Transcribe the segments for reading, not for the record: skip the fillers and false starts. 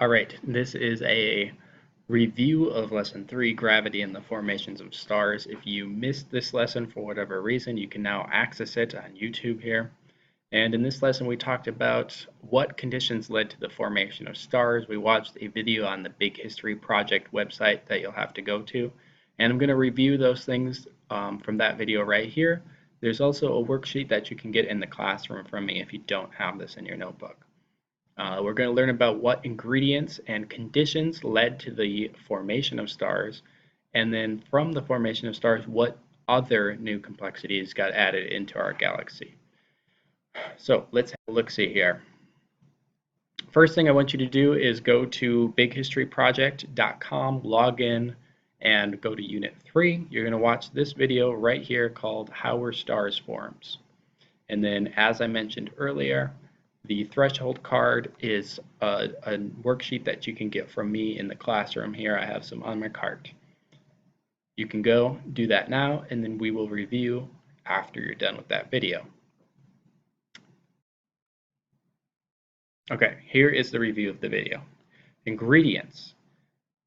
All right, this is a review of Lesson 3, Gravity and the Formations of Stars. If you missed this lesson for whatever reason, you can now access it on YouTube here. And in this lesson, we talked about what conditions led to the formation of stars. We watched a video on the Big History Project website that you'll have to go to. And I'm going to review those things from that video right here. There's also a worksheet that you can get in the classroom from me if you don't have this in your notebook. We're going to learn about what ingredients and conditions led to the formation of stars, and then from the formation of stars, what other new complexities got added into our galaxy. So let's have a look-see here. First thing I want you to do is go to bighistoryproject.com, log in, and go to Unit 3. You're going to watch this video right here called How Were Stars Formed. And then, as I mentioned earlier, the threshold card is a worksheet that you can get from me in the classroom here. I have some on my cart. You can go do that now, and then we will review after you're done with that video. Okay, here is the review of the video. Ingredients.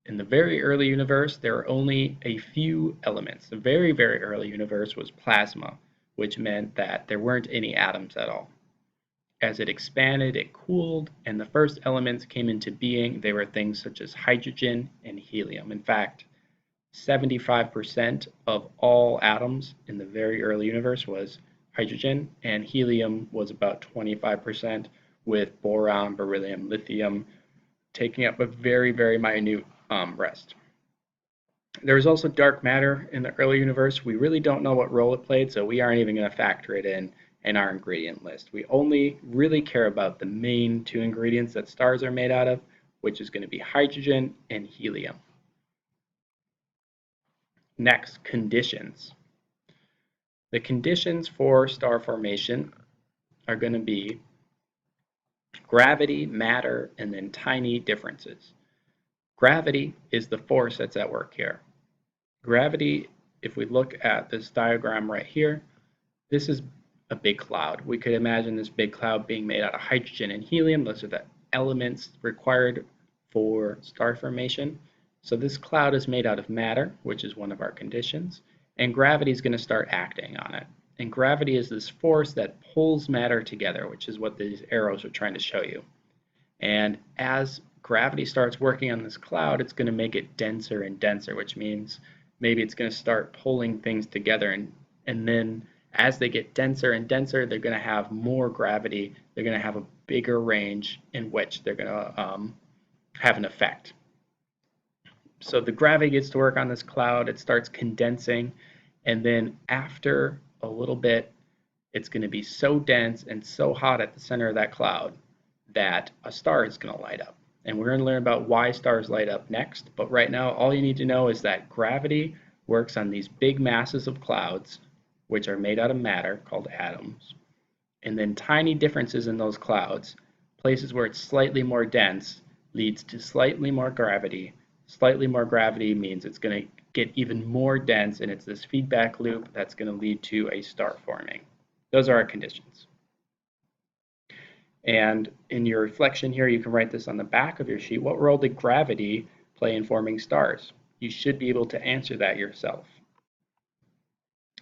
In the very early universe, there are only a few elements. The very, very early universe was plasma, which meant that there weren't any atoms at all. As it expanded, it cooled, and the first elements came into being. They were things such as hydrogen and helium. In fact, 75% of all atoms in the very early universe was hydrogen, and helium was about 25%, with boron, beryllium, lithium taking up a very, very minute rest. There was also dark matter in the early universe. We really don't know what role it played, so we aren't even going to factor it in our ingredient list. We only really care about the main two ingredients that stars are made out of, which is going to be hydrogen and helium. Next, conditions. The conditions for star formation are going to be gravity, matter, and then tiny differences. Gravity is the force that's at work here. Gravity, if we look at this diagram right here, this is a big cloud. We could imagine this big cloud being made out of hydrogen and helium. Those are the elements required for star formation. So this cloud is made out of matter, which is one of our conditions, and gravity is going to start acting on it. And gravity is this force that pulls matter together, which is what these arrows are trying to show you. And as gravity starts working on this cloud, it's going to make it denser and denser, which means maybe it's going to start pulling things together, and then as they get denser and denser, they're going to have more gravity. They're going to have a bigger range in which they're going to have an effect. So the gravity gets to work on this cloud. It starts condensing, and then after a little bit, it's going to be so dense and so hot at the center of that cloud that a star is going to light up. And we're going to learn about why stars light up next. But right now, all you need to know is that gravity works on these big masses of clouds, which are made out of matter called atoms. And then tiny differences in those clouds, places where it's slightly more dense, leads to slightly more gravity. Slightly more gravity means it's going to get even more dense, and it's this feedback loop that's going to lead to a star forming. Those are our conditions. And in your reflection here, you can write this on the back of your sheet. What role did gravity play in forming stars? You should be able to answer that yourself.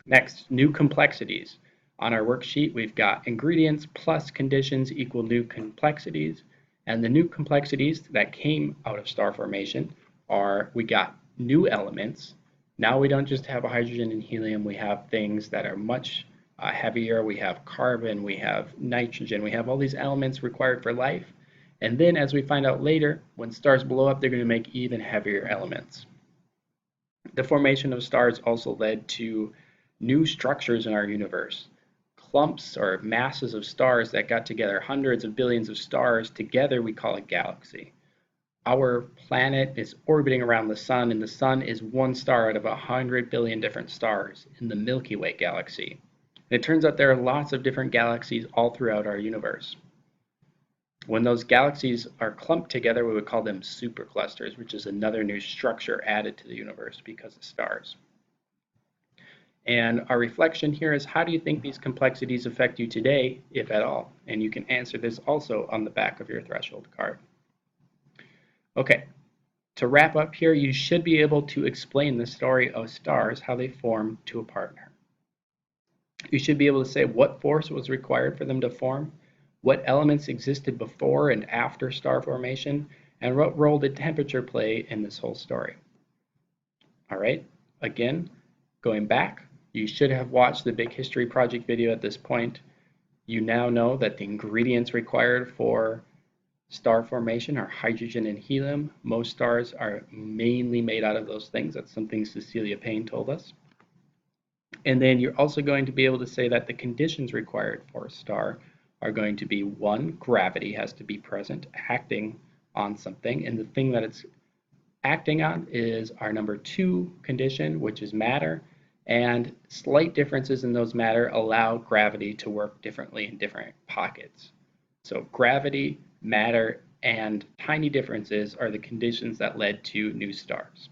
Next, new complexities. On our worksheet, we've got ingredients plus conditions equal new complexities. And the new complexities that came out of star formation are, we got new elements. Now we don't just have a hydrogen and helium, we have things that are much heavier. We have carbon, we have nitrogen, we have all these elements required for life. And then as we find out later, when stars blow up, they're going to make even heavier elements. The formation of stars also led to new structures in our universe. Clumps or masses of stars that got together, hundreds of billions of stars together, we call a galaxy. Our planet is orbiting around the sun, and the sun is one star out of 100 billion different stars in the Milky Way galaxy. And it turns out there are lots of different galaxies all throughout our universe. When those galaxies are clumped together, we would call them superclusters, which is another new structure added to the universe because of stars. And our reflection here is, how do you think these complexities affect you today, if at all? And you can answer this also on the back of your threshold card. Okay, to wrap up here, you should be able to explain the story of stars, how they form to a partner. You should be able to say what force was required for them to form, what elements existed before and after star formation, and what role did temperature play in this whole story. All right, again, going back, you should have watched the Big History Project video at this point. You now know that the ingredients required for star formation are hydrogen and helium. Most stars are mainly made out of those things. That's something Cecilia Payne told us. And then you're also going to be able to say that the conditions required for a star are going to be one, gravity has to be present, acting on something, and the thing that it's acting on is our number 2 condition, which is matter, and slight differences in those matter allow gravity to work differently in different pockets. So gravity, matter, and tiny differences are the conditions that led to new stars.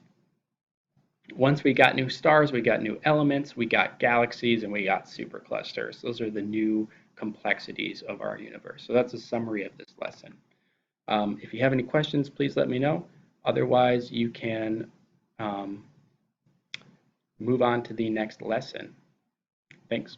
Once we got new stars, we got new elements, we got galaxies, and we got superclusters. Those are the new complexities of our universe. So that's a summary of this lesson. If you have any questions, please let me know. Otherwise, you can move on to the next lesson. Thanks.